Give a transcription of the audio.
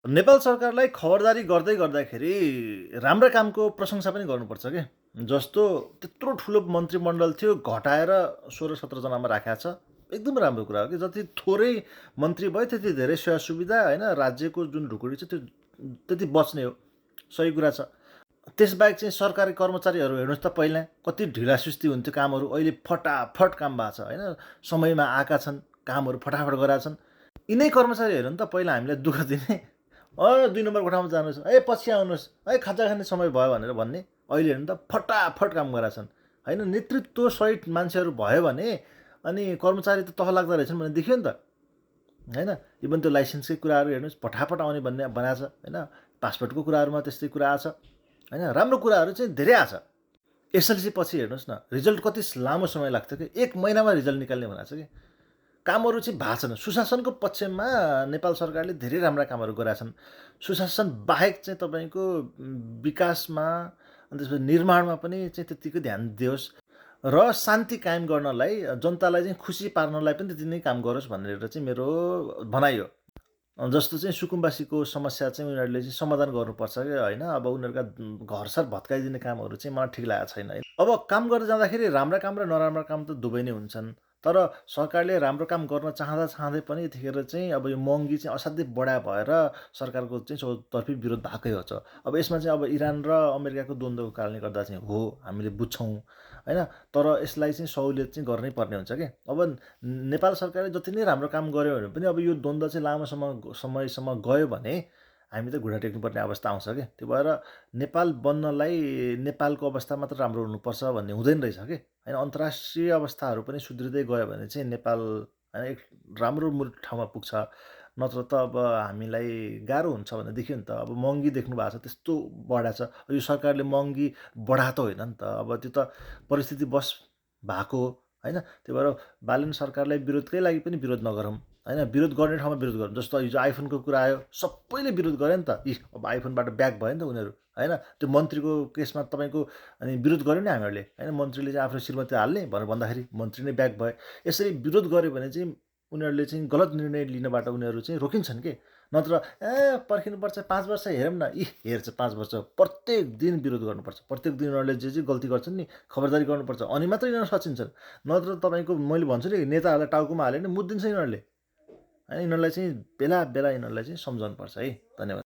नेपाल सरकारलाई खबरदारी गर्दै गर्दाखेरि राम्रा कामको प्रशंसा पनि गर्नुपर्छ के। जस्तो त्यत्रो ठुलो मन्त्रीमण्डल थियो, घटाएर 16-17 जनामा राखेको छ। एकदम राम्रो कुरा हो कि जति थोरै मन्त्री भयो त्यति धेरै सेवा सुविधा होइन, राज्यको जुन ढुकुटी छ त्यो त्यति बच्ने हो। सही कुरा छ। त्यसबाहेक चाहिँ सरकारी कर्मचारीहरू हेर्नुहोस् त, पहिला कति ढिलासुस्ती हुन्थ्यो कामहरू, अहिले फटाफट काम भएको छ होइन, समयमा आएका छन्, कामहरू फटाफट गराएका छन्। यिनै कर्मचारीहरू नि त पहिला हामीलाई दुःख दिने, 2 नम्बर कोठामा जानुहोस्, पछि आउनुहोस्, खाजा खाने समय भयो भनेर भन्ने। अहिले हेर्नु त फटाफट काम गराएका छन् होइन। नेतृत्व सहित मान्छेहरू भयो भने अनि कर्मचारी त तह लाग्दो रहेछन् भन्ने देखियो नि त होइन। इभन त्यो लाइसेन्सकै कुराहरू हेर्नुहोस्, फटाफट आउने भन्ने बनाएको छ होइन। पासपोर्टको कुराहरूमा त्यस्तै कुरा आछ होइन। राम्रो कुराहरू चाहिँ धेरै आछ। एसएलसी पछि हेर्नुहोस् न, रिजल्ट कति लामो समय लाग्थ्यो कि 1 महिनामा रिजल्ट निकाल्ने भनेको छ कि। कामहरू चाहिँ भएको छन्। सुशासनको पक्षमा नेपाल सरकारले धेरै राम्रा कामहरू गरेका छन्। सुशासन बाहेक चाहिँ तपाईँको विकासमा अनि त्यसपछि निर्माणमा पनि चाहिँ त्यत्तिकै ध्यान दियोस् र शान्ति कायम गर्नलाई, जनतालाई चाहिँ खुसी पार्नलाई पनि त्यति नै काम गरोस् भनेर चाहिँ मेरो भनाइ हो। जस्तो चाहिँ सुकुम्बासीको समस्या चाहिँ उनीहरूले चाहिँ समाधान गर्नुपर्छ कि होइन। अब उनीहरूका घरसर भत्काइदिने कामहरू चाहिँ मलाई ठिक लागेको छैन है। अब काम गर्दै जाँदाखेरि राम्रा काम र नराम्रा काम त दुवै नै हुन्छन्। तर सरकारले राम्रो काम गर्न चाहँदा चाहँदै पनि यतिखेर चाहिँ अब यो महँगी चाहिँ असाध्यै बढा भएर सरकारको चाहिँ चौतर्फी विरोध भएकै हो। अब यसमा चाहिँ अब इरान र अमेरिकाको द्वन्द्वको कारणले गर्दा चाहिँ हो, हामीले बुझ्छौँ होइन। तर यसलाई चाहिँ सहुलियत चाहिँ गर्नै पर्ने हुन्छ कि। अब नेपाल सरकारले जति नै राम्रो काम गर्यो भने पनि अब यो द्वन्द्व चाहिँ लामो समयसम्म गयो भने हामी त घुँडा टेक्नुपर्ने अवस्था आउँछ क्या। त्यो भएर नेपाल बन्नलाई नेपालको अवस्था मात्र राम्रो हुनुपर्छ भन्ने हुँदैन रहेछ कि होइन। अन्तर्राष्ट्रिय अवस्थाहरू पनि सुध्रिँदै गयो भने चाहिँ नेपाल होइन एक राम्रो ठाउँमा पुग्छ। नत्र त अब हामीलाई गाह्रो हुन्छ भन्ने देखियो नि त। अब महँगी देख्नु भएको छ, त्यस्तो बढाएको छ। यो सरकारले महँगी बढा त होइन नि त, अब त्यो त परिस्थिति बस भएको हो होइन। त्यही भएर बालन सरकारलाई विरोधकै लागि पनि विरोध नगरौँ होइन। विरोध गर्ने ठाउँमा विरोध गरौँ। जस्तो हिजो आइफोनको कुरा आयो, सबैले विरोध गरे नि त। अब आइफोनबाट ब्याक भयो नि त उनीहरू होइन। त्यो मन्त्रीको केसमा तपाईँको अनि विरोध गऱ्यो नि हामीहरूले होइन। मन्त्रीले चाहिँ आफ्नो श्रीमती हाल्ने भनेर भन्दाखेरि मन्त्री नै ब्याक भए। यसरी विरोध गऱ्यो भने चाहिँ उनीहरूले चाहिँ गलत निर्णय लिनबाट उनीहरू चाहिँ रोकिन्छन् कि। नत्र पर्खिनुपर्छ 5 वर्ष हेरौँ न, हेर्छ 5 वर्ष। प्रत्येक दिन विरोध गर्नुपर्छ। प्रत्येक दिन उनीहरूले जे जे गल्ती गर्छन् नि खबरदारी गर्नुपर्छ, अनि मात्रै यिनीहरू सचिन्छन्। नत्र तपाईँको मैले भन्छु नि, नेताहरूलाई टाउकोमा हाल्यो भने मुद्दिन्छ यिनीहरूले होइन। यिनीहरूलाई चाहिँ बेला बेला यिनीहरूलाई चाहिँ सम्झाउनुपर्छ है। धन्यवाद।